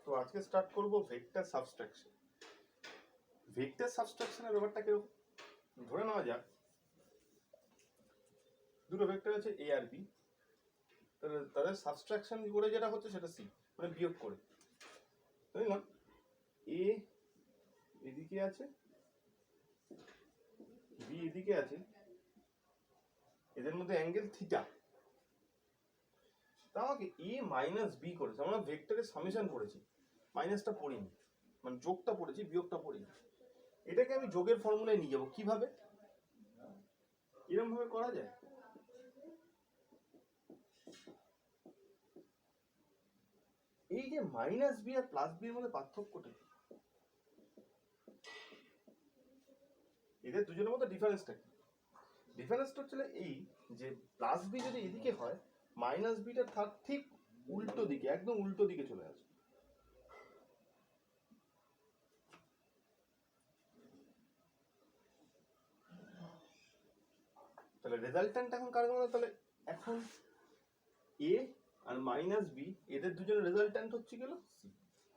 তো আজকে স্টার্ট করব ভেক্টর সাবট্রাকশন। ভেক্টর সাবট্রাকশনের ব্যাপারটা কেউ ধরে নেওয়া যাক দুটো ভেক্টর আছে এ আর বি, তাদের সাবট্রাকশন করে যেটা হচ্ছে সেটা সি, মানে বিয়োগ করে। বুঝলাম এ এদিকে আছে, বি এদিকে আছে, এদের মধ্যে অ্যাঙ্গেল থিটা। তা আমাকে এ মাইনাস বি করেছে, আমরা ভেক্টরের সামেশন পড়েছি, মাইনাসটা পড়িনি, মানে যোগটা পড়েছি, বিয়োগটা পড়িনি। এটাকে আমি যোগের ফর্মুলায় নিয়ে যাবো। কিভাবে? এরকম ভাবে করা যায়। এই যে মাইনাস বি আর প্লাস বি এর মধ্যে পার্থক্যটা কি? এদের দুজনের মধ্যে ডিফারেন্সটা কি? ডিফারেন্সটা হচ্ছে এই যে প্লাস বি যদি এদিকে হয়, মাইনাস বিটা ঠিক উল্টো দিকে, একদম উল্টো দিকে চলে আসে। তাহলে রেজাল্ট্যান্ট এখন কার মধ্যে? তাহলে এখন এ আর মাইনাস বি এদের দুজনের রেজাল্ট্যান্ট হচ্ছে গেল সি।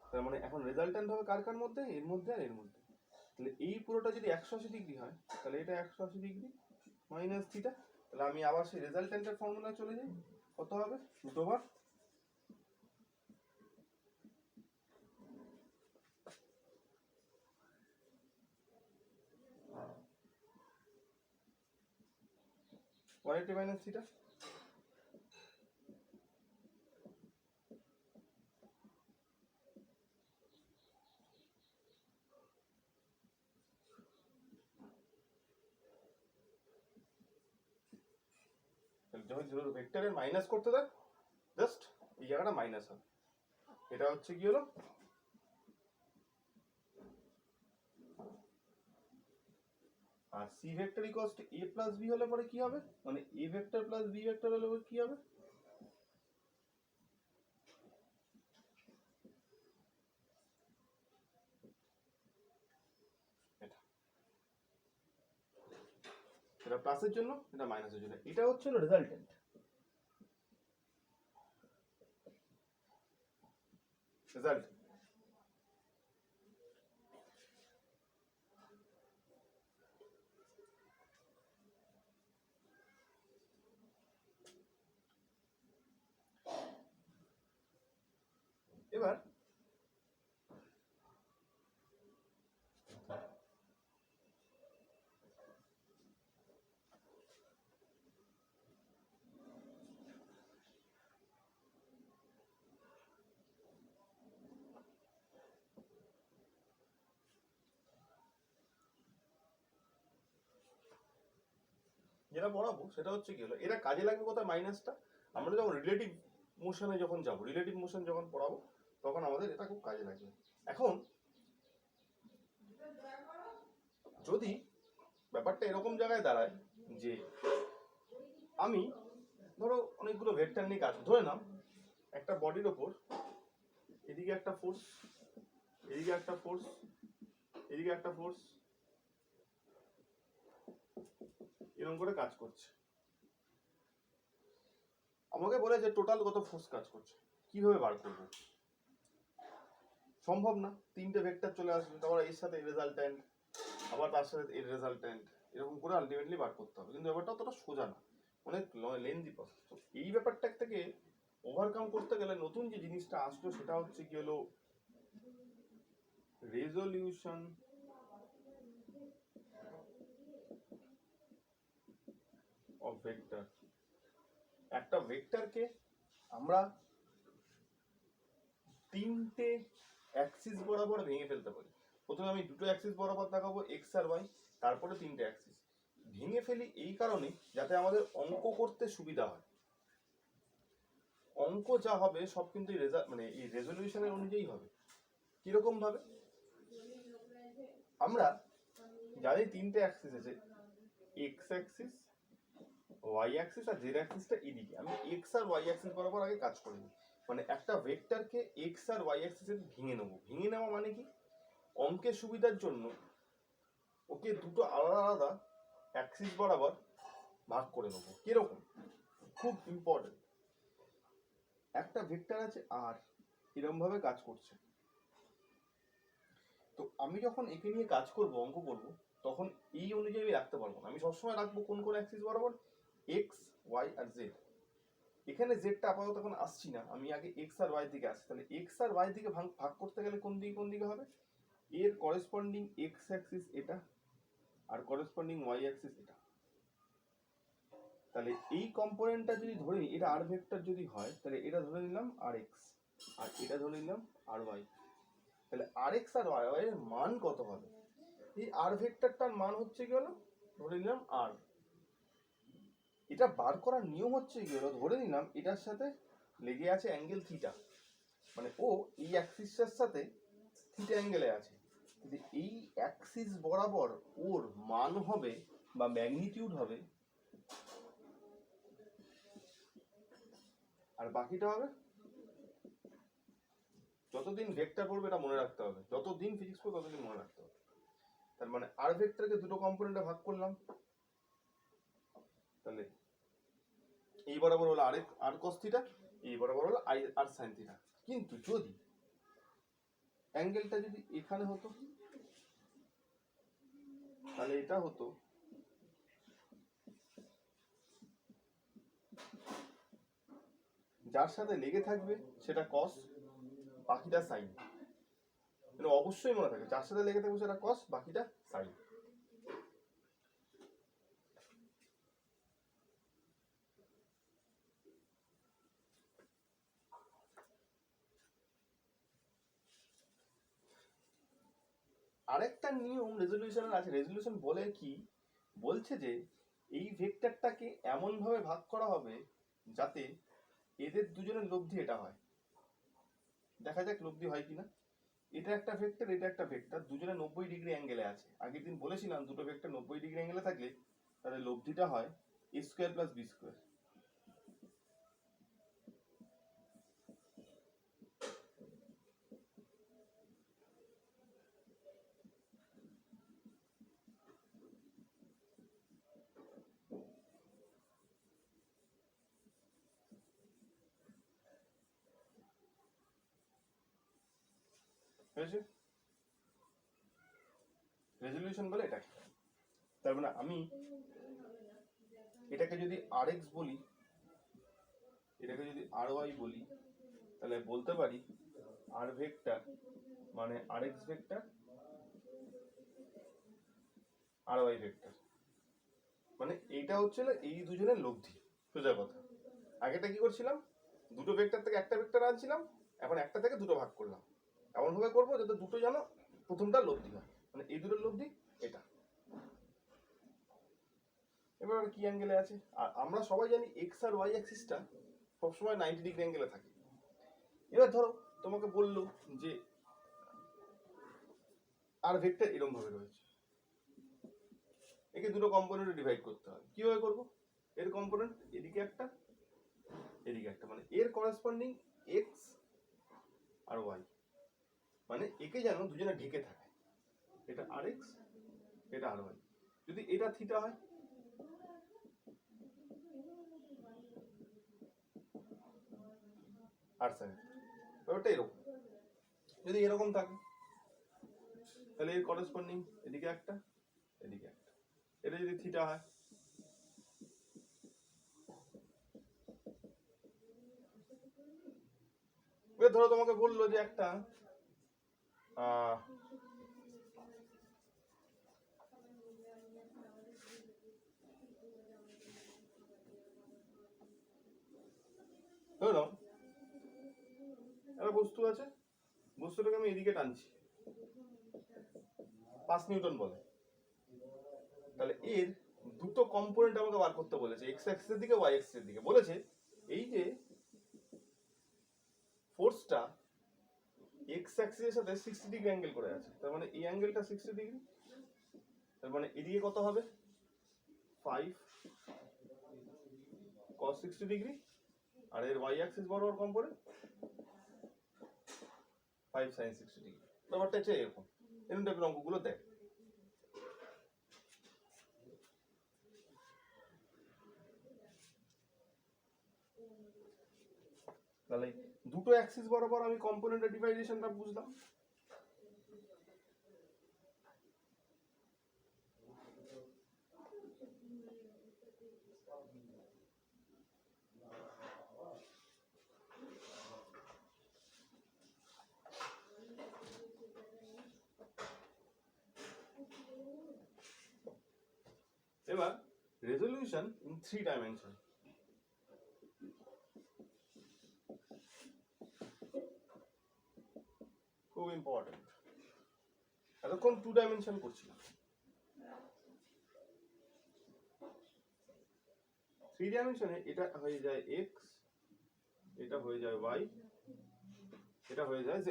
তার মানে এখন রেজাল্ট্যান্ট হবে কার কার মধ্যে? এর মধ্যে আর এর মধ্যে। তাহলে এই পুরোটা যদি 180 ডিগ্রি হয়, তাহলে এটা 180 ডিগ্রি মাইনাস থিটা। তাহলে আমি আবার সেই রেজাল্ট্যান্টের ফর্মুলায় চলে যাই। কত হবে? রুট ওভার ওয়াইটি মাইনাস থিটা। যখন ভেক্টরের মাইনাস করতে দেয়, জাস্ট এই জায়গাটা মাইনাস হবে। এটা হচ্ছে কি হলো? আর C vector equals to A plus B হলে পরে কি হবে? মানে A vector plus B vector হলে পরে কি হবে? এটা এটা প্লাসের জন্য, এটা মাইনাসের জন্য। এটা হচ্ছে রেজাল্টেন্ট। রেজাল্ট এবার যেটা পড়াবো সেটা হচ্ছে কি হলো, এটা কাজে লাগবে কোথায়? মাইনাসটা আমরা যখন রিলেটিভ মোশনে যখন যাব, রিলেটিভ মোশন যখন পড়াবো তখন আমাদের এটা খুব কাজে লাগবে। এখন যদি ব্যাপারটা এরকম জায়গায় দাঁড়ায় যে আমি ধরো অনেকগুলো ভেক্টর নিয়ে কাজ, ধরে নাও একটা বডির ওপর এদিকে একটা ফোর্স, এদিকে একটা ফোর্স, এদিকে একটা ফোর্স, এরকম করে কাজ করছে। আমাকে বলে যে টোটাল কত ফোর্স কাজ করছে, কিভাবে বার করবো? সম্ভব না, তিনটে ভেক্টর চলে আসবে, তারপর এর সাথে রেজাল্ট্যান্ট, আবার তার সাথে এর রেজাল্ট্যান্ট, এরকম করে আলটিমেটলি বার করতে হবে। কিন্তু ব্যাপারটা অতটা সোজা না, অনেক লেন্দি প্রসেস। তো এই ব্যাপারটা থেকে ওভারকাম করতে গেলে নতুন যে জিনিসটা আসলো সেটা হচ্ছে কি হলো রেজলিউশন অফ ভেক্টর। একটা ভেক্টরকে আমরা তিনটে অ্যাক্সিস বরাবর ভেঙে ফেলতে পারি। প্রথমে আমি দুটো অ্যাক্সিস বরাবর দেখাবো, এক্স আর ওয়াই, তারপরে তিনটে অ্যাক্সিস। ভেঙে ফেলি এই কারণে যাতে আমাদের অঙ্ক করতে সুবিধা হয়। অঙ্ক যা হবে সব কিন্তু মানে এই রেজলিউশনের অনুযায়ী হবে। কিরকম ভাবে? আমরা জানি তিনটে অ্যাক্সিস আছে, এক্স অ্যাক্সিস, ওয়াই অ্যাক্সিস আর জেড অ্যাক্সিসটা এদিকে। আমি এক্স আর ওয়াই অ্যাক্সিস বরাবর আগে কাজ করে নিই। মানে একটা ভেক্টরকে এক্স আর ওয়াই অ্যাক্সিসে ভেঙে নেবো। ভেঙে নেওয়া মানে কি? অঙ্কের সুবিধার জন্য ওকে দুটো আলাদা আলাদা অ্যাক্সিস বরাবর ভাগ করে নেবো। কিরকম? খুব ইম্পর্টেন্ট। একটা ভেক্টর আছে আর এরকম ভাবে কাজ করছে, তো আমি যখন একে নিয়ে কাজ করব, অঙ্ক করব, তখন এই অনুযায়ী আমি রাখতে পারবো না। আমি সবসময় রাখবো কোন কোন অ্যাক্সিস বরাবর, এক্স, ওয়াই আর জেড। এখানে জেডটা আপাতত এখন আসছি না, আমি আগে এক্স আর ওয়াই দিকে আসছি। তাহলে এক্স আর ওয়াই দিকে ভাগ করতে গেলে কোন দিকে হবে, এর করেসপন্ডিং এক্স অ্যাক্সিস এটা আর করেসপন্ডিং ওয়াই অ্যাক্সিস এটা। তাহলে এই কম্পোনেন্টটা যদি ধরে নিই, এটা আর ভেক্টর যদি হয়, তাহলে এটা ধরে নিলাম আর এক্স আর এটা ধরে নিলাম আর ওয়াই। তাহলে আর এক্স আর ওয়াই এর মান কত হবে? এই আর ভেক্টরটার মান হচ্ছে কি হলো, ধরে নিলাম আর। এটা বার করার নিয়ম হচ্ছে কি হলো, ধরে নিলাম এটার সাথে লেগে আছে অ্যাঙ্গেল থিটা, মানে ও এই অ্যাক্সিসটার সাথে থিটা অ্যাঙ্গেলে আছে। যদি এই অ্যাক্সিস বরাবর ওর মান হবে বা ম্যাগনিটিউড হবে, আর বাকিটা হবে, যতদিন ভেক্টর পড়বে এটা মনে রাখতে হবে, যতদিন ফিজিক্স পড়বে ততদিন মনে রাখতে হবে। তার মানে আর ভেক্টরকে দুটো কম্পোনেন্টে ভাগ করলাম, তাহলে এই বরাবর হলো আর cos থিটা, এই বরাবর হলো আর sin থিটা। কিন্তু যদি অ্যাঙ্গেলটা যদি এখানে হতো, তাহলে এটা হতো যার সাথে লেগে থাকবে সেটা cos, বাকিটা sin। মানে অবশ্যই মনে থাকে, যার সাথে লেগে থাকবে সেটা cos, বাকিটা sin। আরেকটা নিয়ম রেজলিউশনের আছে। রেজলিউশন বলে কি, বলছে যে এই ভেক্টরটাকে এমন ভাবে ভাগ করা হবে যাতে এদের দুজনের লব্ধি এটা হয়। দেখা যাক লব্ধি হয় কিনা। এটা একটা ভেক্টর, এটা একটা ভেক্টর, দুজনে 90 ডিগ্রি অ্যাঙ্গেলে আছে। আগের দিন বলেছিলাম দুটো ভেক্টর 90 ডিগ্রি অ্যাঙ্গেলে থাকলে তাদের লব্ধিটা হয় a square plus b square. হয়েছে? রেজলিউশন বলে এটা। তার মানে আমি এটাকে যদি rx বলি, এটাকে যদি ry বলি, তাহলে বলতে পারি আর ভেক্টর মানে rx ভেক্টর ry ভেক্টর। মানে এইটা হচ্ছে এই দুজনের লব্ধি, সোজা কথা। আগেটা কি করছিলাম, দুটো ভেক্টর থেকে একটা ভেক্টর আনছিলাম, এখন একটা থেকে দুটো ভাগ করলাম। এমন ভাবে করবো যাতে দুটো যেন প্রথমটা লব্ধি হয়, মানে এই দুটোর লব্ধি এটা। এবার কি অ্যাঙ্গেলে আছে, আর আমরা সবাই জানি এক্স আর ওয়াই অ্যাক্সিসটা সবসময় 90 ডিগ্রি অ্যাঙ্গেলে থাকে। এবার ধরো তোমাকে বললো যে আর ভেক্টর এরকম ভাবে রয়েছে, একে দুটো কম্পোনেন্টে ডিভাইড করতে হবে। কিভাবে করবো, এর কম্পোনেন্ট এদিকে একটা এদিকে একটা, মানে এর করেসপন্ডিং এক্স আর ওয়াই, মানে একে যেন দুজনে ঢেকে থাকে। এটা আর এক্স, এটা আর ওয়াই। যদি এটা থিটা হয়, আর সাইন, ব্যাপারটা এরকম। যদি এরকম থাকে তাহলে এর করেসপন্ডিং এদিকে একটা এদিকে একটা। এটা যদি থিটা হয়, ধরো তোমাকে বললো যে একটা ধরো একটা বস্তু আছে, বস্তুটাকে আমি এদিকে টানছি, 5 নিউটন বলে। তাহলে এর দুটো কম্পোনেন্ট আমাকে বার করতে বলেছে, এক্স অ্যাক্সিসের দিকে ওয়াই অ্যাক্সিসের দিকে। বলেছে এই যে ফোর্সটা এক্স অ্যাক্সিসের সাথে 60 ডিগ্রি অ্যাঙ্গেল করে আছে, তার মানে এই অ্যাঙ্গেলটা 60 ডিগ্রি। তার মানে এদিকে কত হবে, 5 cos 60 ডিগ্রি, আর এর ওয়াই অ্যাক্সিস বরাবর কম্পোনেন্ট 5 sin 60 ডিগ্রি। ব্যাপারটা হচ্ছে এরকম, এরকম টাইপের অঙ্কগুলো দেয়। তাহলে দুটো অ্যাক্সিস বরাবর আমি কম্পোনেন্টের ডিভাইডেশনটা বুঝলাম। Resolution in 3 dimension. খুব ইম্পর্টেন্ট। এতক্ষণ 2 ডাইমেনশন করছিলাম, 3 ডাইমেনশনে এটা হয়ে যায় x, এটা হয়ে যায় y, এটা হয়ে যায় z।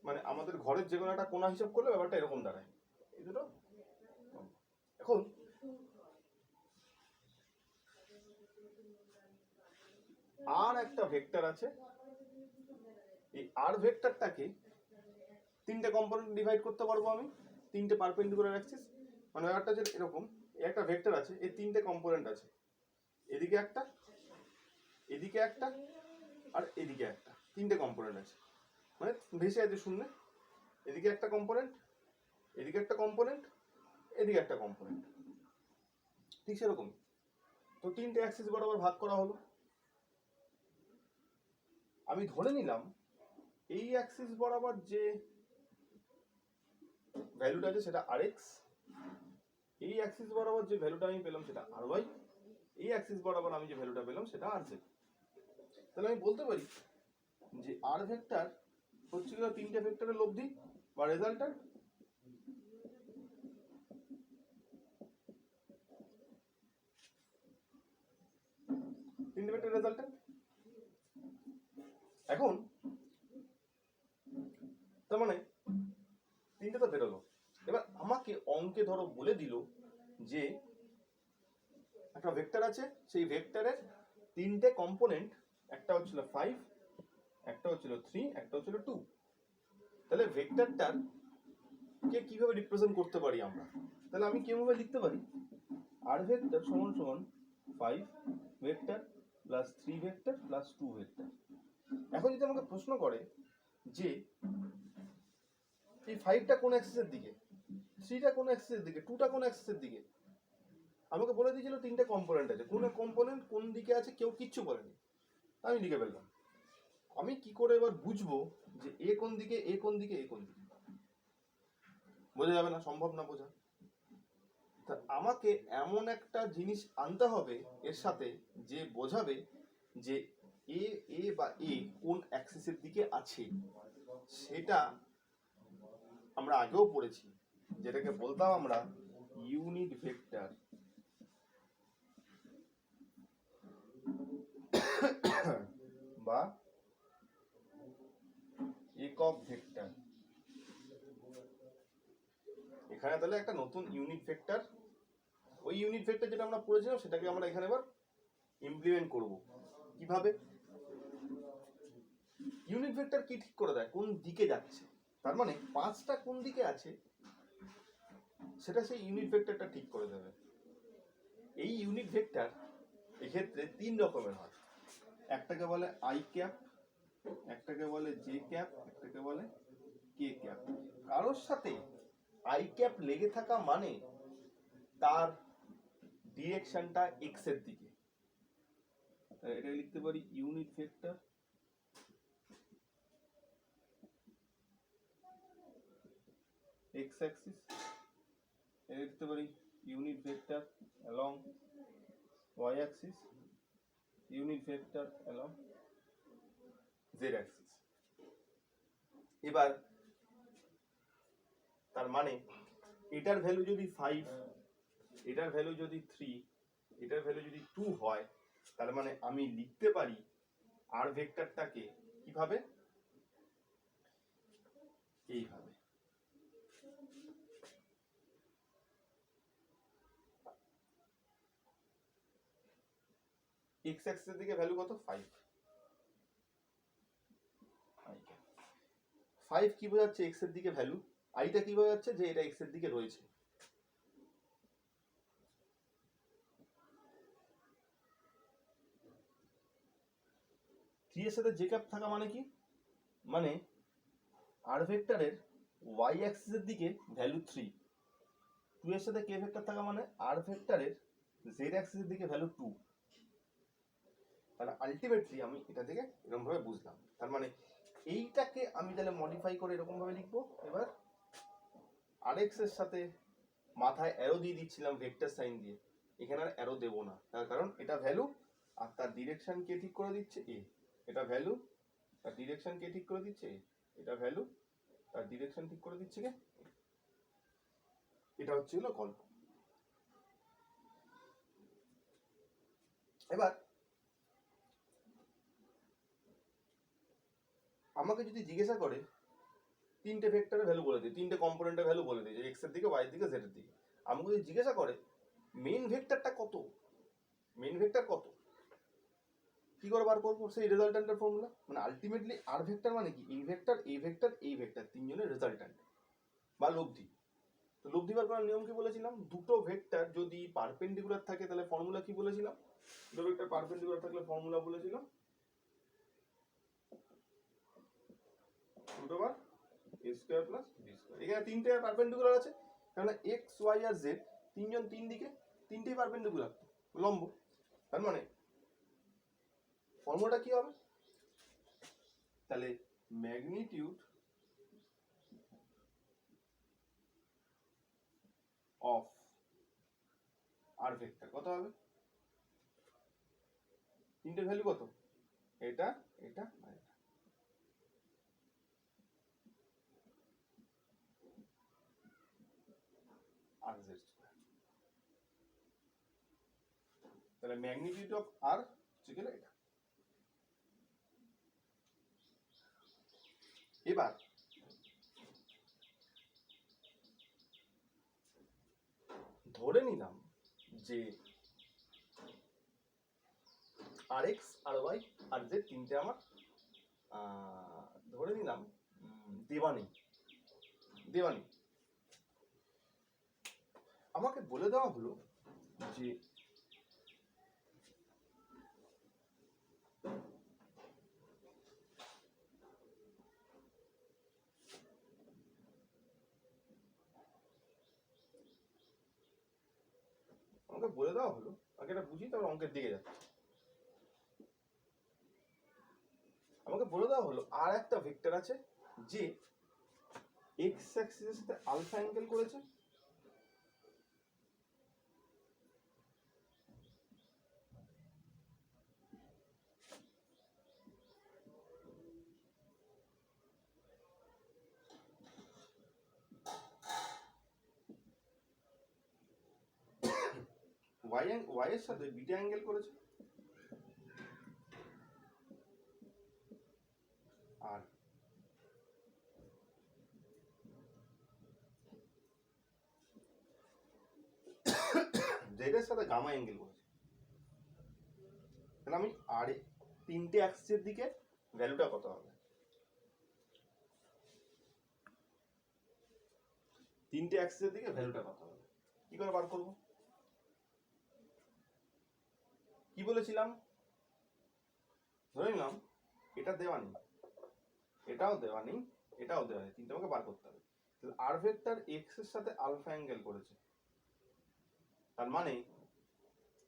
মানে আমাদের ঘরের যে কোনো একটা কোণা হিসাব করলে ব্যাপারটা এরকম দাঁড়ায়। এই দুটো এখন আর একটা ভেক্টর আছে, এই আর ভেক্টরটাকে তিনটে কম্পোনেন্ট ডিভাইড করতে পারবো আমি, তিনটে পারপেন্ডিকুলার অ্যাক্সিস। মানে ব্যাপারটা যে এরকম, একটা ভেক্টর আছে, এর তিনটে কম্পোনেন্ট আছে, এদিকে একটা, এদিকে একটা, আর এদিকে একটা, তিনটে কম্পোনেন্ট আছে। মানে ভেসে আছে শূন্যে, এদিকে একটা কম্পোনেন্ট, এদিকে একটা কম্পোনেন্ট, এদিকে একটা কম্পোনেন্ট, ঠিক সেরকম। তো তিনটে অ্যাক্সিস বরাবর ভাগ করা হলো। আমি ধরে নিলাম এই অ্যাক্সিস বরাবর যে ভ্যালুটা আছে সেটা rx, এই অ্যাক্সিস বরাবর যে ভ্যালুটা আমি পেলাম সেটা ry, এই অ্যাক্সিস বরাবর আমি যে ভ্যালুটা পেলাম সেটা rz। তাহলে আমি বলতে পারি যে r ভেক্টর হচ্ছে কি তিনটে ভেক্টরের লব্ধি বা রেজাল্টান্ট। তিনটে ভেক্টর রেজাল্টান্ট। এখন তার মানে তিনটে তো বেরোলো। এবার আমাকে অঙ্কে ধরো বলে দিল যে একটা ভেক্টর আছে, সেই ভেক্টরের তিনটে কম্পোনেন্ট, একটা হচ্ছিল 5, একটা হচ্ছিল 3, একটা হচ্ছিল 2। তাহলে ভেক্টরটার কে কিভাবে রিপ্রেজেন্ট করতে পারি আমরা? তাহলে আমি কিভাবে লিখতে পারি r ভেক্টর সমান সমান 5 vector plus 3 vector plus 2 vector. এখন যদি আমাকে প্রশ্ন করে যে এই 5টা কোন অ্যাক্সিসের দিকে, 3টা কোন অ্যাক্সিসের দিকে, 2টা কোন অ্যাক্সিসের দিকে, আমাকে বলে দিয়েছিল তিনটে কম্পোনেন্ট আছে, কোন কম্পোনেন্ট কোন দিকে আছে কেউ কিচ্ছু বলেনি, আমি লিখে ফেললাম। আমি কি করে এবার বুঝবো যে এ কোন দিকে, এ কোন দিকে, এ কোন দিকে? বোঝা যাবে না, সম্ভব না বোঝা। তা আমাকে এমন একটা জিনিস আনতে হবে এর সাথে যে বোঝাবে যে এ এ বা এ কোন অ্যাক্সিসের দিকে আছে। সেটা আমরা আগেও পড়েছি, যেটাকে বলতাম আমরা ইউনিট ভেক্টর বা একক ভেক্টর। এখানে তাহলে একটা নতুন ইউনিট ভেক্টর, ওই ইউনিট ভেক্টর যেটা আমরা পড়েছিলাম সেটাকে আমরা এখানে এবার ইমপ্লিমেন্ট করব। কিভাবে? ইউনিট ভেক্টর কি ঠিক করে দেয় কোন দিকে যাচ্ছে, তার মানে 5টা কোন দিকে আছে সেটা সেই ইউনিট ভেক্টরটা ঠিক করে দেবে। এই ইউনিট ভেক্টর এক্ষেত্রে 3 রকমের হয়, একটাকে বলে আই ক্যাপ, একটাকে বলে জে ক্যাপ, একটাকে বলে কে ক্যাপ। কারোর সাথে আই ক্যাপ লেগে থাকা মানে তার ডিরেকশনটা এক্স এর দিকে, এটা লিখতে পারি ইউনিট ভেক্টর এক্স অ্যাক্সিস, এটা লিখতে পারি unit vector along Y axis, unit vector along Z axis. এবার তার মানে এটার ভ্যালু যদি 5, এটার ভ্যালু যদি 3, এটার ভ্যালু যদি 2 হয়, তার মানে আমি লিখতে পারি আর ভেক্টরটাকে কিভাবে? এইভাবে। এক্স অ্যাক্সিসের দিকে ভ্যালু কত? 5। 5 কি বোঝাচ্ছে? এক্স এর দিকে ভ্যালু। আইটা কি বোঝাচ্ছে? যে এটা এক্স এর দিকে রয়েছে। থ্রি এর সাথে জে ক্যাপ থাকা মানে কি? মানে আর ভেক্টরের ওয়াই অ্যাক্সিসের দিকে ভ্যালু 3, 2 এর সাথে কে ভেক্টর থাকা মানে আর ভেক্টরের জেড অ্যাক্সিসের দিকে ভ্যালু 2। তাহলে আলটিমেটলি আমি এটা থেকে এরকম ভাবে বুঝলাম। তার মানে এইটাকে আমি তাহলে মডিফাই করে এরকম ভাবে লিখবো, এবার আর এক্স এর সাথে মাথায় অ্যারো দিয়ে দিচ্ছিলাম ভেক্টর সাইন দিয়ে, এখানে আর অ্যারো দেবো না, তার কারণ এটা ভ্যালু আর তার ডিরেকশন কে ঠিক করে দিচ্ছে এ, এটা ভ্যালু তার ডিরেকশন কে ঠিক করে দিচ্ছে এ, এটা ভ্যালু তার ডিরেকশন ঠিক করে দিচ্ছে কে, এটা হচ্ছে হলো গল্প। এবার আমাকে যদি জিজ্ঞাসা করে তিনটে ভেক্টরের ভ্যালু বলে দিই, তিনটে কম্পোনেন্টের ভ্যালু বলে দিই, যে এক্স এর দিকে, ওয়াই এর দিকে, জেড এর দিকে, আমাকে যদি জিজ্ঞাসা করে মেইন ভেক্টরটা কত, মেইন ভেক্টর কত, কি করে বার করবো? সেই রেজাল্ট্যান্টের ফর্মুলা, মানে আলটিমেটলি আর ভেক্টর মানে কি, এই ভেক্টর, এই ভেক্টর, এই ভেক্টর, তিনজনের রেজাল্ট্যান্ট বা লব্ধি। তো লব্ধি বার করার নিয়ম কি বলেছিলাম? দুটো ভেক্টর যদি পারপেন্ডিকুলার থাকে তাহলে ফর্মুলা কি বলেছিলাম? দুটো ভেক্টর পারপেন্ডিকুলার থাকলে ফর্মুলা বলেছিলাম root over a square plus B square. এখানে তিনটে পারপেন্ডিকুলার আছে, কারণ এক্স ওয়াই আর জেড তিনজন তিন দিকে, তিনটেই পারপেন্ডিকুলার লম্ব, তার মানে ফর্মুলাটা কি হবে? তাহলে ম্যাগনিটিউড অফ আর ভেক্টর কত হবে? তিনটে ভ্যালু কত? এটা, এটা আর এটা। আর জেড স্কয়ার, তাহলে ম্যাগনিটিউড অফ আর হচ্ছে গেলে এটা। এবার ধরে নিলাম যে আর এক্স আর ওয়াই আর জেড তিনটে আমার ধরে নিলাম দেওয়া নেই, দেওয়া নেই। আমাকে বলে দেওয়া হলো যে আমাকে বলে দেওয়া হলো, আগে এটা বুঝি তারপর অঙ্কের দিকে যাচ্ছে। আমাকে বলে দেওয়া হলো আর একটা ভেক্টর আছে যে এক্স অ্যাক্সিসের সাথে আলফা অ্যাঙ্গেল করেছে, ওয়াই এর সাথে বিটা অ্যাঙ্গেল করেছে, আর জেড এর সাথে গামা অ্যাঙ্গেল করেছে। তাহলে আমি আর তিনটে অ্যাক্সিসের দিকে ভ্যালুটা কত হবে? তিনটে অ্যাক্সিসের দিকে ভ্যালুটা কত হবে কি করে বার করব? কি বলেছিলাম? ধরে নিলাম এটা দেওয়া নেই, এটাও দেওয়া নেই, এটাও দেওয়া নেই, তিনটে আমাকে বার করতে হবে। আর ভেক্টর এক্স এর সাথে আলফা অ্যাঙ্গেল করেছে, তার মানে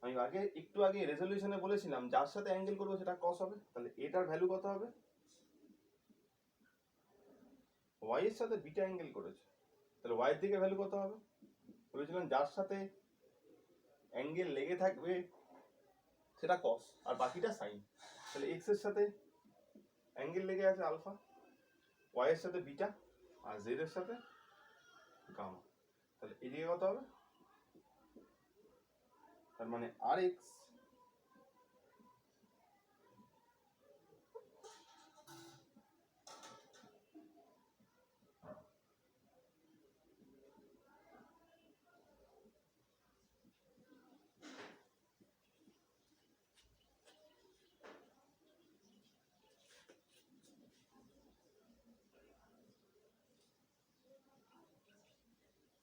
আমি একটু আগে রেজলিউশনে বলেছিলাম যার সাথে অ্যাঙ্গেল করবো সেটা কস হবে। তাহলে এটার ভ্যালু কত হবে? ওয়াই এর সাথে বিটা অ্যাঙ্গেল করেছে, তাহলে ওয়াই এর দিকে ভ্যালু কত হবে? বলেছিলাম যার সাথে অ্যাঙ্গেল লেগে থাকবে সেটা কস আর বাকিটা সাইন। তাহলে এক্স এর সাথে অ্যাঙ্গেল লেগে আছে আলফা, ওয়াই এর সাথে বিটা, আর জেড এর সাথে গামা। তাহলে এদিকে কত হবে? তার মানে আর এক্স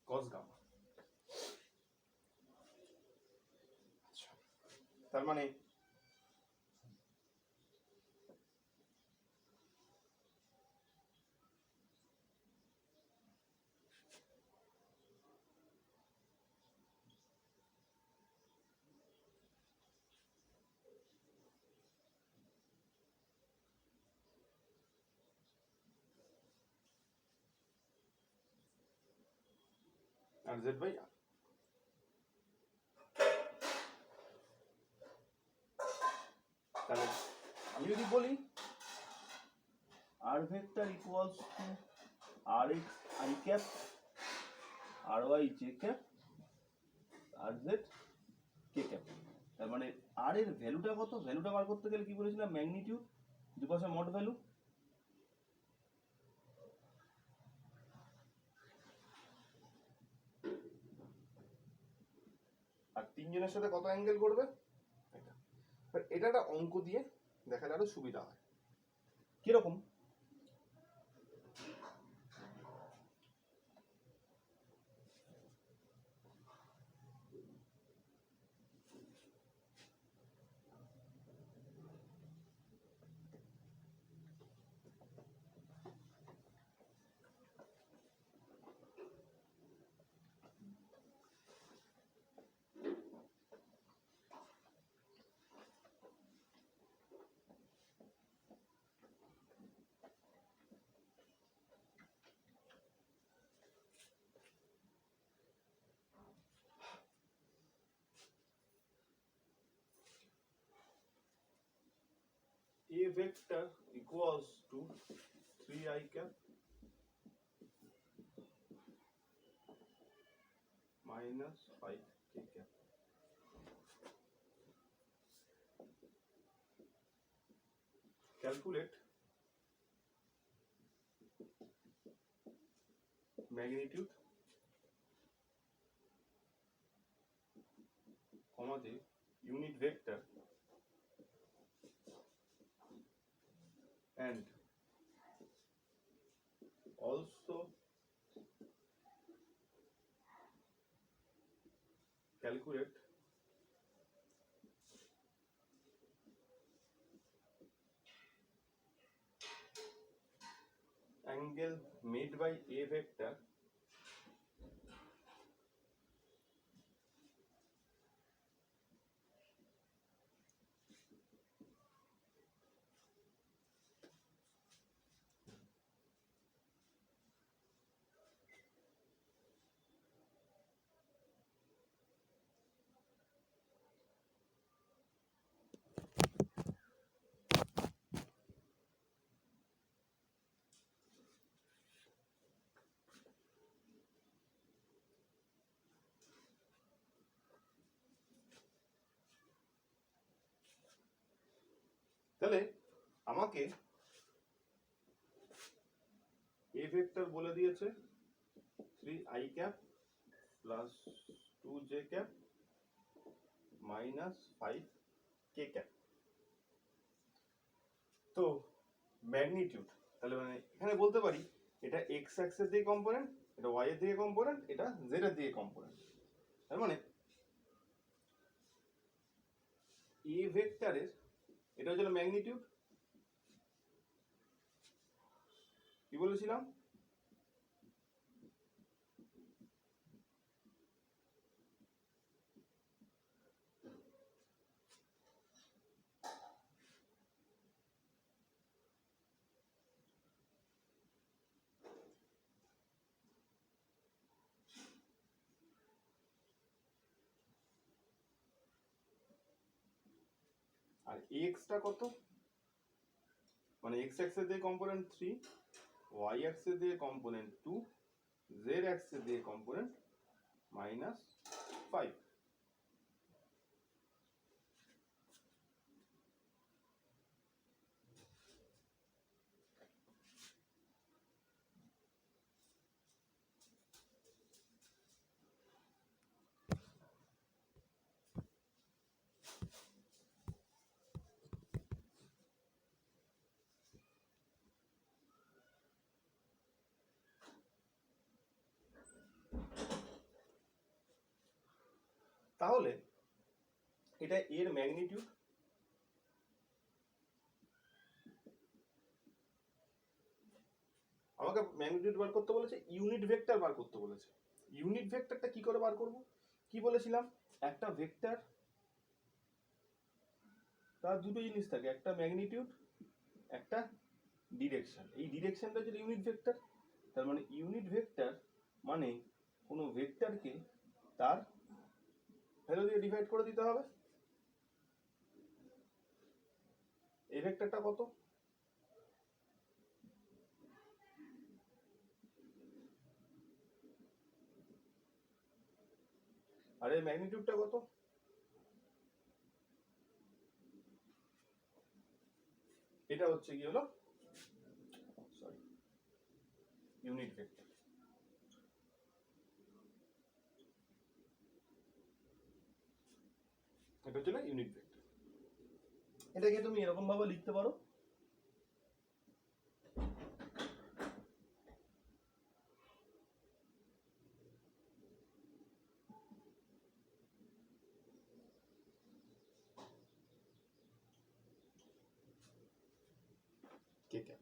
কস গামা। তার মানে আর জেড বাই আর। তাহলে আমি যদি বলি r vector equals two rx i cap ry j cap rz k cap, তার মানে r এর ভ্যালুটা কত? ভ্যালুটা বার করতে গেলে কি বলেছিলাম? ম্যাগনিটিউড দুপাশে মড ভ্যালু। আর তিনজনের সাথে কত অ্যাঙ্গেল করবে? এটা একটা অঙ্ক দিয়ে দেখালে আরো সুবিধা হয়। কিরকম? A vector equals to 3i cap minus 5k cap. Calculate magnitude, comma the unit vector and also calculate angle made by A vector তাহলে আমাকে A ভেক্টর বলে দিয়েছে 3i cap plus 2j cap minus 5k cap। তো magnitude, তাহলে মানে এখানে বলতে পারি এটা x অ্যাক্সিস দিয়ে কম্পোনেন্ট, এটা y এর দিকে কম্পোনেন্ট, এটা z এর দিকে কম্পোনেন্ট। তার মানে A ভেক্টরের এটা হচ্ছে ম্যাগনিটিউড, কি বলেছিলাম? আর x টা কত? মানে x অ্যাক্সিস দিয়ে কম্পোনেন্ট 3, y অ্যাক্সিস দিয়ে কম্পোনেন্ট 2, z অ্যাক্সিস দিয়ে কম্পোনেন্ট -5। তাহলে এটা এর ম্যাগনিটিউড, আমাকে ম্যাগনিটিউড বার করতে বলেছে, ইউনিট ভেক্টর বার করতে বলেছে। ইউনিট ভেক্টরটা কি করে বার করব? কি বলেছিলাম? একটা ভেক্টর তার দুটো জিনিস থাকে, একটা ম্যাগনিটিউড, একটা ডিরেকশন। এই ডিরেকশনটা হচ্ছে ইউনিট ভেক্টর। তার মানে ইউনিট ভেক্টর মানে কোনো ভেক্টরকে তার ভ্যালু দিয়ে ডিভাইড করে দিতে হবে। এই ভেক্টরটা কত? আর এর ম্যাগনিটিউডটা কত? এটা হচ্ছে কি হলো সরি ইউনিট ভেক্টর। এটা হচ্ছে না ইউনিট ভেক্টর। এটাকে তুমি এরকম ভাবে লিখতে পারো, কে কে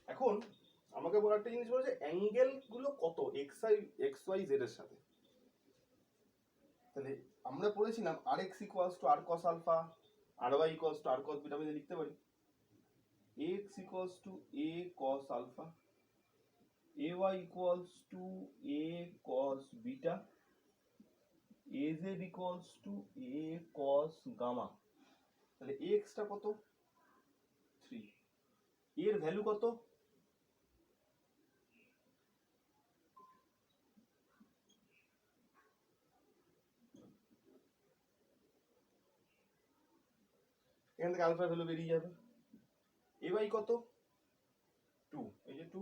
এখন আমাকে বড় একটা জিনিস বলেছে অ্যাঙ্গেল গুলো কত এক্স ওয়াই জেড এর সাথে। তাহলে আমরা পড়েছিলাম আর x equals to r cos alpha, আর y equals to r cos beta, আমি লিখতে পারি x equals to a cos alpha, a y equals to a cos beta, a z equals to a cos gamma. তাহলে x টা কত? 3। এর value কত? এখান থেকে আলফা ভ্যালু বেরিয়ে যাবে। এ ওয়াই কত? 2, এই যে 2।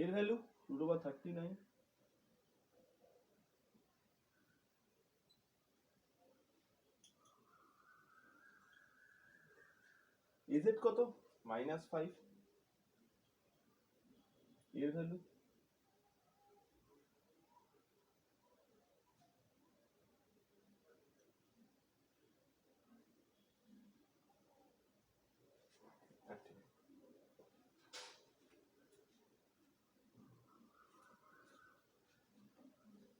এর ভ্যালু 2/39। এজেড কত? -5। এর ভ্যালু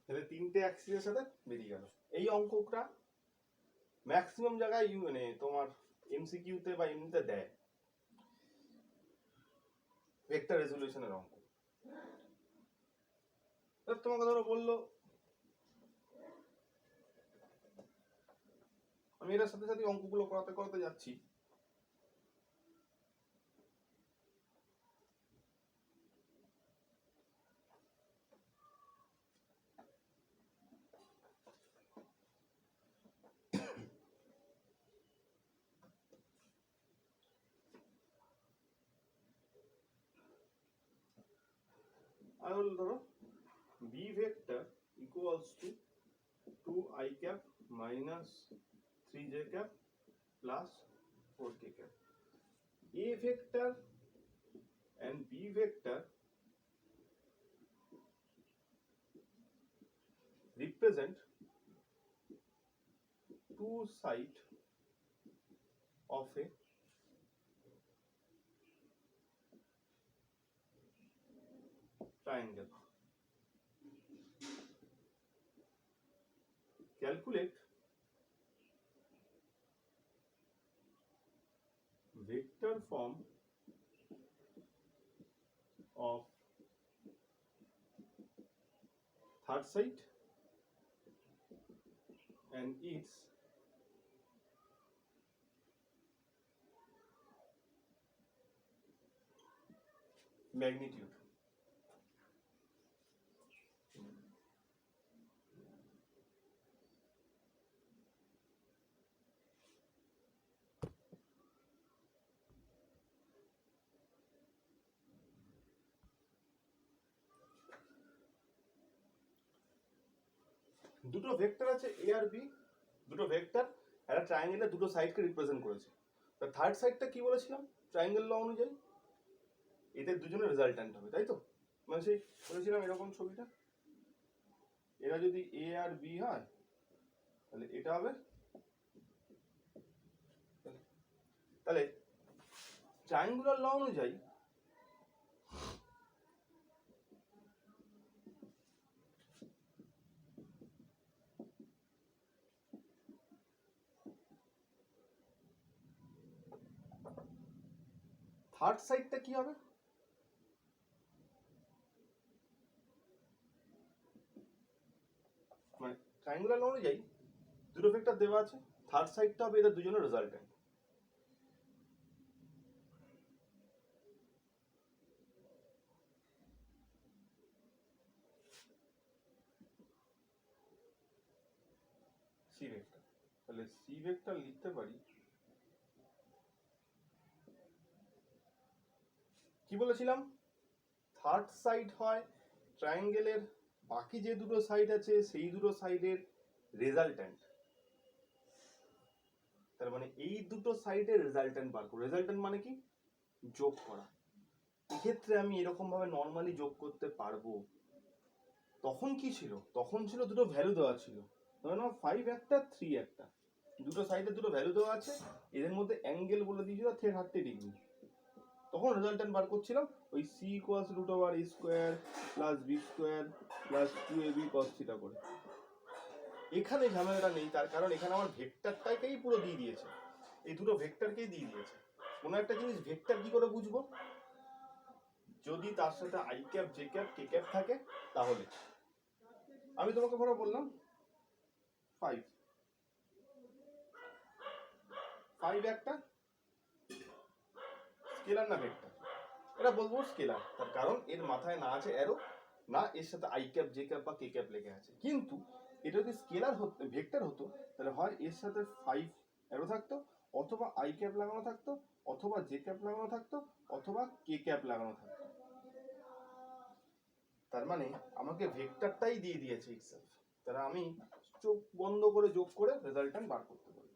তাহলে তিনটে অ্যাক্সিসের সাথে বেরিয়ে গেল। এই অঙ্কটা ম্যাক্সিমাম জায়গায় মানে তোমার এমসিকিউতে বা এমনিতে দেয় ভেক্টর রেজোলিউশনের অঙ্ক। তোমাকে ধরো বললো আমি এটার সাথে সাথে অঙ্কগুলো করাতে করাতে যাচ্ছি, আর হলো ধরো B vector equals to 2i cap minus 3j cap plus 4k cap. A vector and B vector represent two sides of a triangle. Calculate vector form of third side and its magnitude. দুটো vector আছে এ আর B, দুটো vector একটা ট্রায়াঙ্গেলের দুটো সাইডকে represent করেছে। তো third সাইডটা কি বলেছিলাম ট্রায়াঙ্গেল ল অনুযায়ী এদের দুজনের রেজাল্ট্যান্ট হবে, তাই তো? মানে সেই বলেছিলাম এরকম ছবিটা, এরা যদি এ আর বি হয় তাহলে এটা হবে, তাহলে ট্রায়াঙ্গুলার ল অনুযায়ী থার্ড সাইডটা কি হবে? ট্রায়াঙ্গুলার অনুযায়ী দুটো ভেক্টর দেওয়া আছে, থার্ড সাইডটা হবে এদের দুজনের রেজাল্টেন্ট। সি ভেক্টর, তাহলে সি ভেক্টর লিখতে পারি, কি বলেছিলাম, থার্ড সাইড হয় ট্রায়াঙ্গেলের বাকি যে দুটো সাইড আছে সেই দুটো সাইডের রেজাল্টেন্ট। তার মানে এই দুটো সাইডের রেজাল্টেন্ট বার করব। রেজাল্টেন্ট মানে কি, যোগ করা। এক্ষেত্রে আমি এরকম ভাবে নর্মালি যোগ করতে পারবো। তখন কি ছিল, তখন ছিল দুটো ভ্যালু দেওয়া ছিল, ধরে নাও 5 একটা 3 একটা, দুটো সাইডে দুটো ভ্যালু দেওয়া আছে, এদের মধ্যে অ্যাঙ্গেল বলে দিয়েছিল 30 ডিগ্রি। তখন রেজাল্টেন্ট বার করছিলাম ওই c equals root over a square plus b square plus 2ab cos theta করে। এখানে ঝামেলাটা নেই, তার কারণ এখানে আমার ভেক্টরটাকেই পুরো দিয়ে দিয়েছে, এই দুটো ভেক্টরকেই দিয়ে দিয়েছে। কোনো একটা জিনিস ভেক্টর কি করে বুঝবো, যদি তার সাথে i cap j cap k cap থাকে, তাহলে আমি তোমাকে ধরো বললাম 5 একটা স্কেলার না ভেক্টর, এটা বলবো স্কেলার, তার কারণ এর মাথায় না আছে অ্যারো, না এর সাথে i ক্যাপ j ক্যাপ বা k ক্যাপ লেগে আছে। কিন্তু এটা যদি স্কেলার হতো, ভেক্টর হতো, তাহলে হয় এর সাথে 5 অ্যারো থাকতো, অথবা i ক্যাপ লাগানো থাকতো, অথবা j ক্যাপ লাগানো থাকতো, অথবা k ক্যাপ লাগানো থাকতো। তার মানে আমাকে ভেক্টরটাই দিয়ে দিয়েছে ইটসেলফ, তাহলে আমি চোখ বন্ধ করে যোগ করে রেজাল্টেন্ট বার করতে পারি।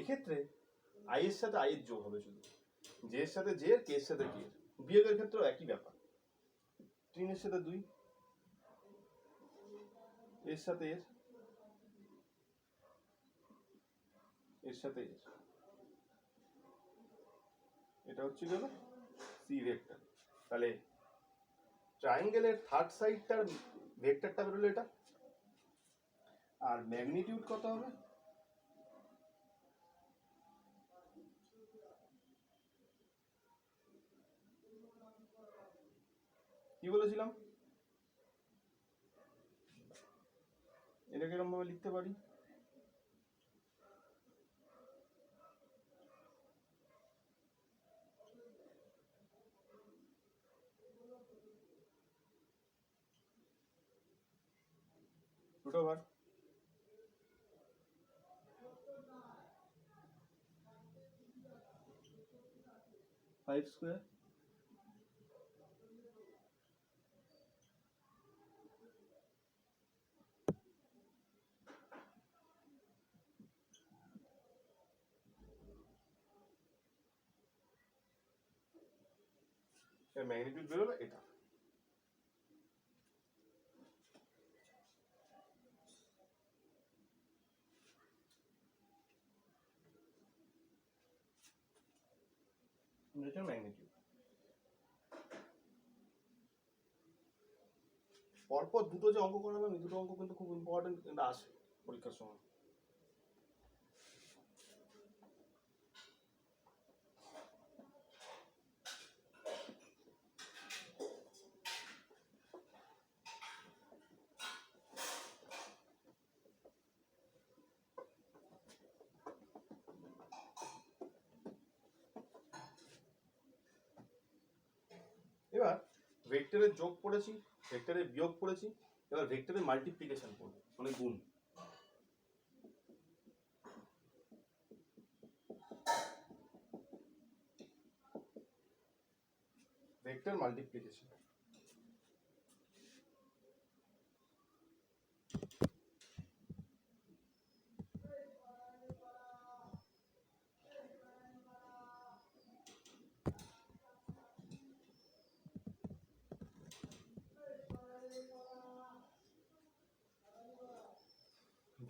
এক্ষেত্রে i এর সাথে i এর যোগ হবে শুধু, j এর সাথে j এর, k এর সাথে k এর। বিয়োগের ক্ষেত্রেও একই ব্যাপার, 3 এর সাথে 2, এর সাথে এর, এর সাথে এর। এটা হচ্ছে গেল সি ভেক্টর। তাহলে ট্রায়াঙ্গেলের থার্ড সাইডটার ভেক্টরটা বেরোলো এটা, আর ম্যাগনিটিউড কত হবে, কি বলেছিলাম, এটাকে এরকম ভাবে লিখতে পারি, রুট ওভার 5 স্কয়ার এর ম্যাগনিটিউড বেরোলো এটা। এটার ম্যাগনিটিউড। পরপর দুটো যে অঙ্ক করালাম, এই দুটো অঙ্ক কিন্তু খুব ইম্পর্টেন্ট, কিন্তু আসে পরীক্ষার সময়। এবার ভেক্টরের যোগ পড়েছি, ভেক্টরের বিয়োগ পড়েছি, এবার ভেক্টরের মাল্টিপ্লিকেশন পড়ব, মানে গুণ। ভেক্টর মাল্টিপ্লিকেশন,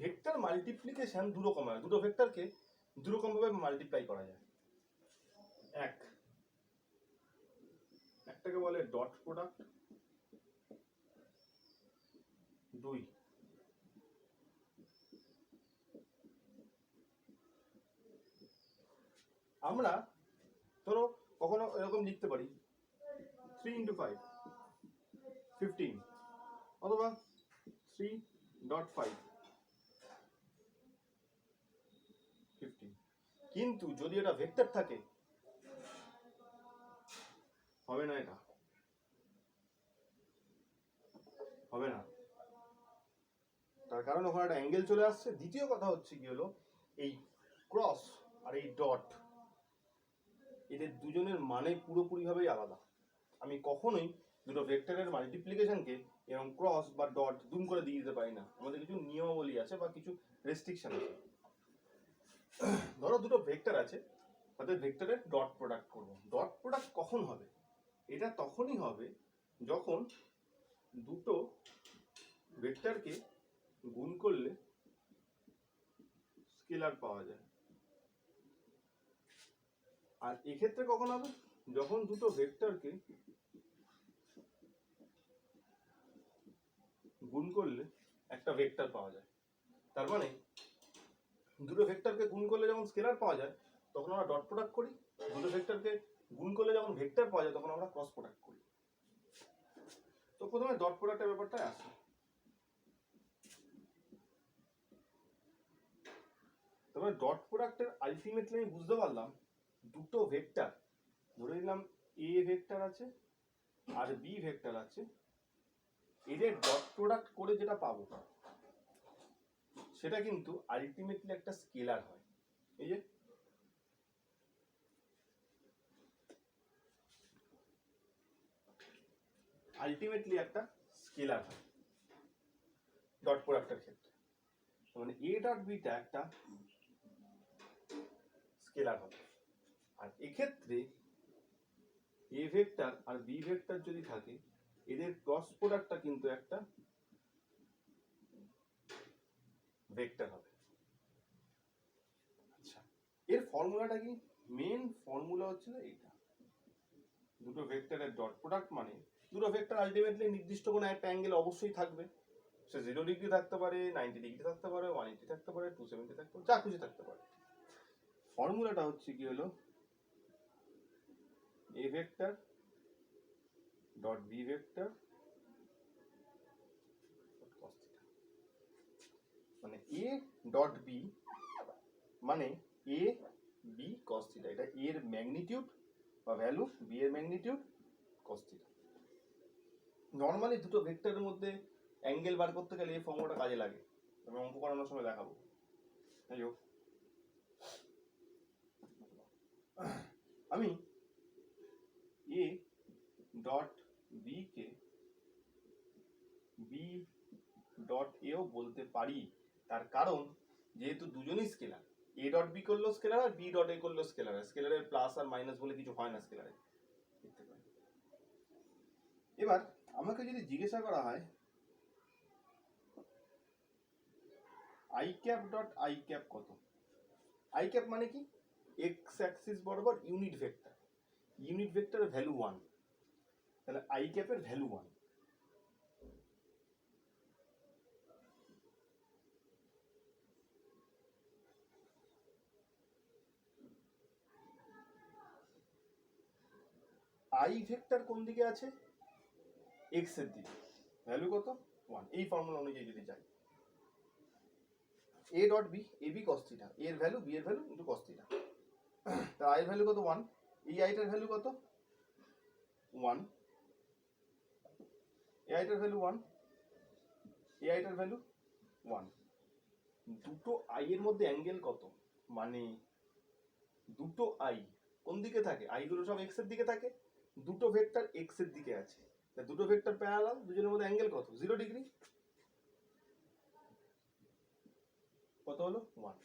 ভেক্টর মাল্টিপ্লিকেশন দু রকম হয়, দুটো ভেক্টরকে দু রকম ভাবে মাল্টিপ্লাই করা যায়। একটাকে বলে ডট প্রোডাক্ট, 2 আমরা ধরো কখনো এরকম লিখতে পারি 3 × 5 15 অথবা 3.5 15, কিন্তু যদি এটা ভেক্টর থাকে হবে না, এটা হবে না, তার কারণ ওখানে একটা অ্যাঙ্গেল চলে আসছে। দ্বিতীয় কথা হচ্ছে কি হলো, এই ক্রস আর এই ডট এদের দুজনের মানে পুরোপুরিভাবেই আলাদা। আমি কখনোই দুটো ভেক্টরের মাল্টিপ্লিকেশনকে এরকম ক্রস বা ডট দুম করে দিয়ে দিতে পারি না, আমাদের কিছু নিয়মাবলী আছে বা কিছু রেস্ট্রিকশন আছে। ধরো দুটো ভেক্টর আছে, তাদের ভেক্টরের ডট প্রোডাক্ট করবো। ডট প্রোডাক্ট কখন হবে? এটা তখনই হবে যখন দুটো ভেক্টরকে গুণ করলে স্কেলার পাওয়া যায়। আর এক্ষেত্রে কখন হবে? যখন দুটো ভেক্টরকে গুণ করলে একটা ভেক্টর পাওয়া যায়। তার মানে দুটো ভেক্টরকে গুণ করলে যখন স্কেলার পাওয়া যায় তখন আমরা ডট প্রোডাক্ট করি, দুটো ভেক্টরকে গুণ করলে যখন ভেক্টর পাওয়া যায় তখন আমরা ক্রস প্রোডাক্ট করি। তো প্রথমে ডট প্রোডাক্টের ব্যাপারটা আসে। তবে ডট প্রোডাক্টের আলটিমেটলি আমি বুঝতে পারলাম দুটো ভেক্টর, ধরে নিলাম এ ভেক্টর আছে আর বি ভেক্টর আছে, এদের ডট প্রোডাক্ট করে যেটা পাবো সেটা কিন্তু আলটিমেটলি একটা স্কেলার হয়। এই যে আলটিমেটলি একটা স্কেলার হয় ডট প্রোডাক্টের ক্ষেত্রে, মানে এ ডট বিটা একটা স্কেলার হবে। আর এক্ষেত্রে এ ভেক্টর আর বি ভেক্টর যদি থাকে এদের ক্রস প্রোডাক্টটা কিন্তু একটা ভেক্টর হবে। আচ্ছা, এর ফর্মুলাটা কি? মেন ফর্মুলা হচ্ছে এইটা, দুটো ভেক্টরের ডট প্রোডাক্ট মানে দুটো ভেক্টর আলটিমেটলি নির্দিষ্ট কোনো একটা অ্যাঙ্গেল অবশ্যই থাকবে। সে 0 ডিগ্রি থাকতে পারে, 90 ডিগ্রি থাকতে পারে, 180 থাকতে পারে, 270 থাকতে পারে, যা খুশি থাকতে পারে। ফর্মুলাটা হচ্ছে কি হলো, A vector dot B vector মানে এ ডট বি মানে এ বি কস থিটা। এটা এ এর ম্যাগনিটিউড বা ভ্যালু, বি এর ম্যাগনিটিউড কস থিটা। নর্মালি দুটো ভেক্টরের মধ্যে অ্যাঙ্গেল বার করতে গেলে এই ফর্মুলাটা কাজে লাগে, আমি অঙ্ক করানোর সময় দেখাবো। যাই হোক, আমি এ ডট বি কে বি ডট এও বলতে পারি, তার কারণ যেহেতু দুজনই স্কেলার, এ ডট বি করলেও স্কেলার আর বি ডট এ করলেও স্কেলার। স্কেলারের প্লাস আর মাইনাস বলে কিছু হয় না স্কেলারে। এবার আমাকে যদি জিজ্ঞাসা করা হয় I cap dot I cap কত, আই ক্যাপ মানে কি? এক্স অ্যাক্সিস বরাবর ইউনিট ভেক্টর, ইউনিট ভেক্টরের ভ্যালু 1, তাহলে আই ক্যাপের ভ্যালু 1। আই ভেক্টর কোন দিকে আছে? এক্স এর দিকে, ভ্যালু কত? 1। এই ফর্মুলা অনুযায়ী যদি যাই, A dot B, A B cos theta, এর ভ্যালু বি এর ভ্যালু ইনটু কস থিটা, তার আই ভ্যালু কত? 1। এই আইটার ভ্যালু কত? 1। এই আইটার ভ্যালু 1, এই আইটার ভ্যালু 1। দুটো আই এর মধ্যে অ্যাঙ্গেল কত? মানে দুটো আই কোন দিকে থাকে? আই গুলো সব এক্স এর দিকে থাকে, দুটো ভেক্টর এক্স এর দিকে আছে, দুটো ভেক্টর প্যারালাল, দুজনের মধ্যে অ্যাঙ্গেল কত? 0 ডিগ্রি। কত হলো? 1।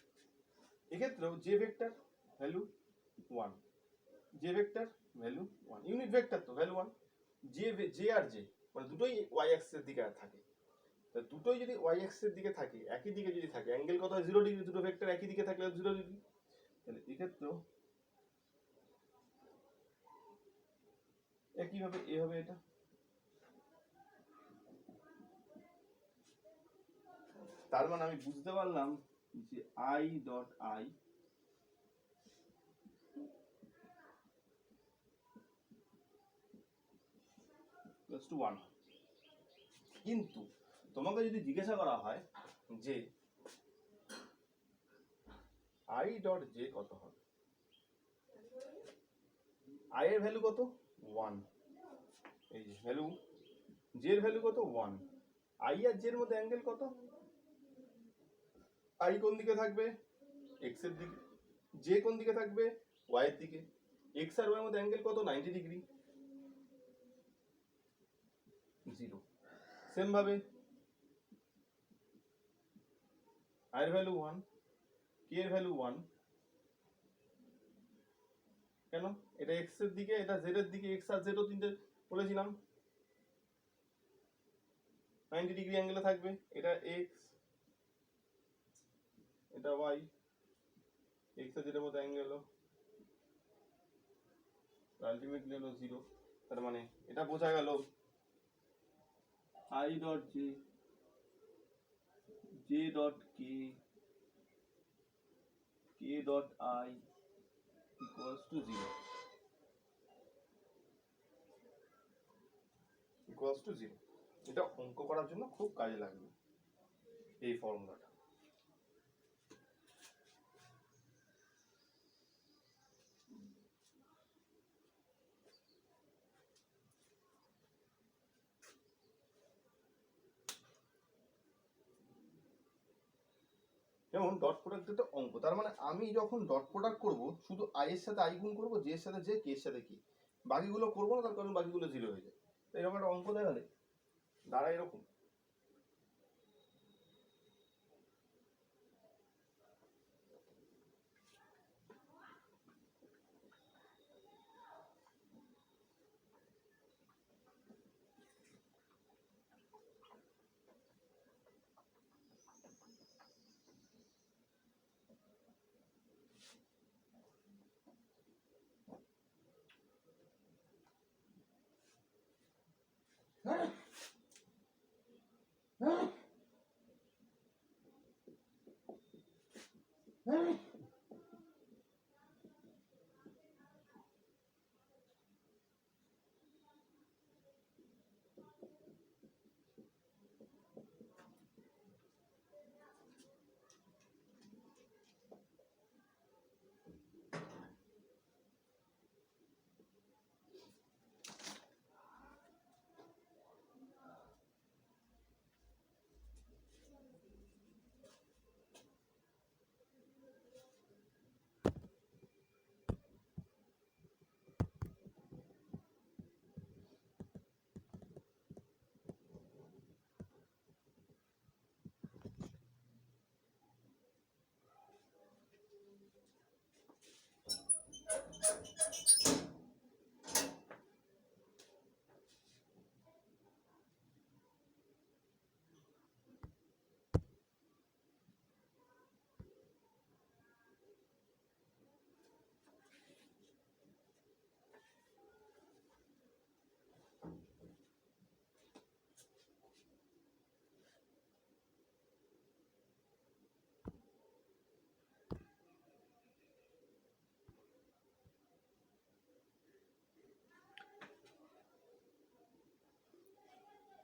এক্ষেত্রেও যে ভেক্টর ভ্যালু 1, যে ভেক্টর ভ্যালু 1, ইউনিট ভেক্টর তো ভ্যালু 1। যে আর যে মানে দুটোই ওয়াই অ্যাক্সিসের দিকে থাকে, তা দুটোই যদি ওয়াই অ্যাক্সিসের দিকে থাকে, একই দিকে যদি থাকে, অ্যাঙ্গেল কত হয়? 0 ডিগ্রি। দুটো ভেক্টর একই দিকে থাকলে 0 ডিগ্রি। তাহলে এক্ষেত্রেও একইভাবে এ হবে এটা। তার মানে আমি বুঝতে পারলাম যে I dot I equals to 1 হয়। কিন্তু তোমাকে যদি জিজ্ঞাসা করা হয় যে i ডট j কত হবে, i এর ভ্যালু কত 1, এই যে ভ্যালু j এর ভ্যালু কত 1, i আর j এর মধ্যে অ্যাঙ্গেল কত, i কোন দিকে থাকবে x এর দিকে, j কোন দিকে থাকবে y এর দিকে, x আর y এর মধ্যে অ্যাঙ্গেল কত 90 ডিগ্রি, 0। সেম ভাবে i এর ভ্যালু 1, k এর ভ্যালু 1, কেন এটা x এর দিকে এটা z এর দিকে, x আর z ও তিনটে বলেছিলাম 90 ডিগ্রি অ্যাঙ্গেলে থাকবে, এটা x এটা y, x আর z এর মধ্যে অ্যাঙ্গেল হলো আলটিমেটলি হলো 0। তার মানে এটা বোঝা গেল i dot j, j dot k, k dot i equals to 0, equals to 0। এটা অঙ্ক করার জন্য খুব কাজে লাগবে এই ফর্মুলাটা। যেমন ডট প্রোডাক্ট একটা অঙ্ক, তার মানে আমি যখন ডট প্রোডাক্ট করব শুধু i এর সাথে i গুণ করব, j এর সাথে j, k এর সাথে k, বাকিগুলো করবো না, তার কারণ বাকিগুলো 0 হয়ে যায়। এরকম একটা অঙ্ক দেখালে দাঁড়ায় এরকম।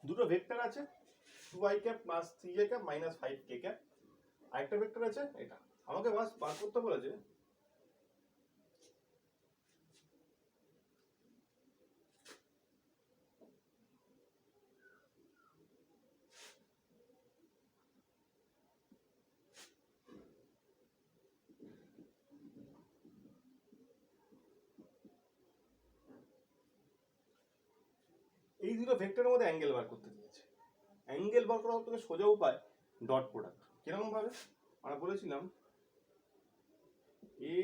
দুটো ভেক্টর আছে 2i cap plus 3j cap minus 5k cap, আরেকটা ভেক্টর আছে এটা। আমাকে বাস বার করতে বলেছে এই দুটো ভেক্টরের মধ্যে অ্যাঙ্গেল বার করতে দিয়েছে। অ্যাঙ্গেল বার করার থেকে সোজা উপায় ডট প্রোডাক্ট। কিরকম ভাবে আমরা বলেছিলাম a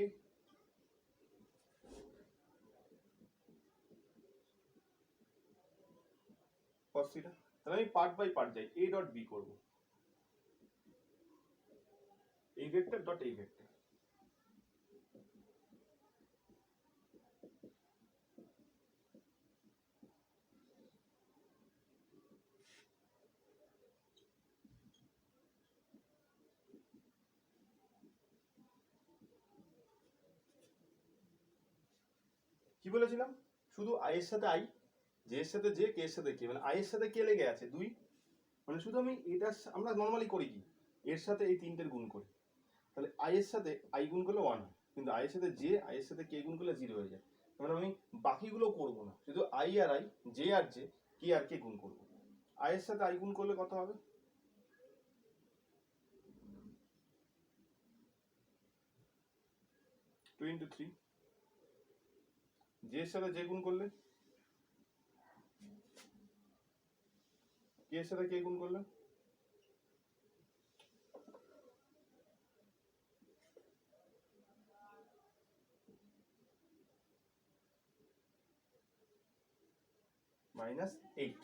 cos থিটা, তাহলে আমি পার্ট বাই পার্ট যাই, a ডট b করব, এই ভেক্টর ডট এই ভেক্টর। কি বলেছিলাম শুধু i এর সাথে i, জে এর সাথে জে, কে এর সাথে কে, মানে আই এর সাথে কে লেগে আছে 2, মানে শুধু আমি এটা আমরা নর্মালি করি কি এর সাথে এই তিনটের গুণ করি, তাহলে আই এর সাথে আই গুণ করলে 1 হয়, কিন্তু আই এর সাথে জে, আই এর সাথে কে গুণ করলে 0 হয়ে যায়। মানে আমি বাকিগুলো করবো না, শুধু আই আর আই, জে আর জে, কে আর কে গুণ করবো। আই এর সাথে আই গুণ করলে কত হবে? 2 into 3, জে এর সাথে জে গুণ করলে, কে এর সাথে কে গুণ করলে, -8।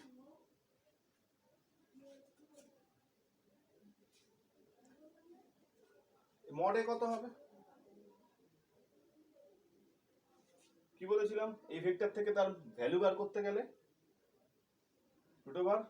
মডে কত হবে? কি বলেছিলাম, এই ভেক্টর থেকে তার ভ্যালু বার করতে গেলে √(r²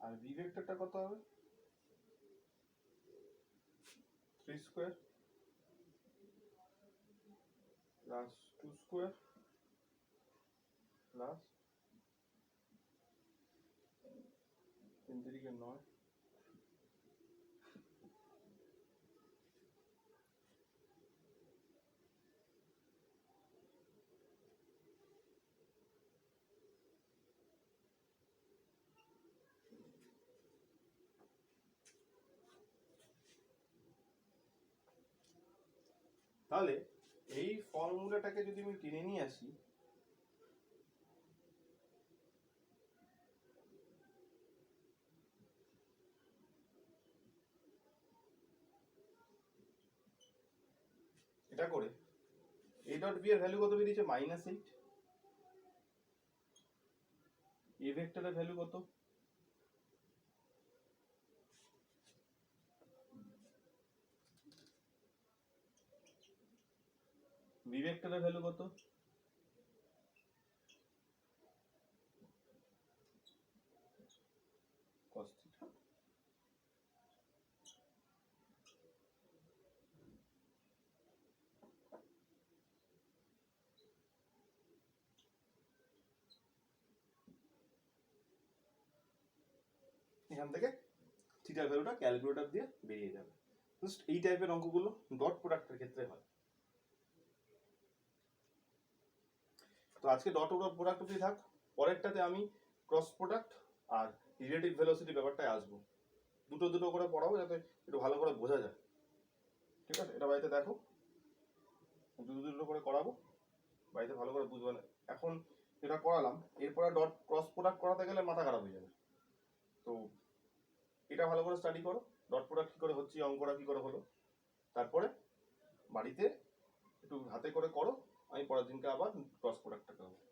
আর বি ভেক্টরটা কত হবে? 3² প্লাস 2² প্লাস 3 3 9। তাহলে এই ফর্মুলাটাকে যদি আমি টেনে নিয়ে আসি, এটা করে a ডট b এর ভ্যালু কত বেরিয়েছে? -8। a ভেক্টরের ভ্যালু কত? b ভেক্টরের ভ্যালু কত? cos θ। এখান থেকে থিটার ভ্যালুটা ক্যালকুলেটর দিয়ে বেরিয়ে যাবে। জাস্ট এই টাইপের অঙ্কগুলো ডট প্রোডাক্টের ক্ষেত্রে হয়। তো আজকে ডট প্রোডাক্ট অব্দি থাক, পরেরটাতে আমি ক্রস প্রোডাক্ট আর রিলেটিভ ভেলোসিটি ব্যাপারটায় আসবো। দুটো দুটো করে পড়াবো যাতে একটু ভালো করে বোঝা যায়, ঠিক আছে? এটা বাড়িতে দেখো, দুটো দুটো করে করাবো, বাড়িতে ভালো করে বুঝবে না। এখন যেটা করালাম এরপরে ডট ক্রস প্রোডাক্ট করাতে গেলে মাথা খারাপ হয়ে যাবে। তো এটা ভালো করে স্টাডি করো, ডট প্রোডাক্ট কি করে হচ্ছে, অঙ্কটা কি করে হলো, তারপরে বাড়িতে একটু হাতে করে করো। আমি পরের দিনকে আবার ক্রস প্রোডাক্টটা করবো।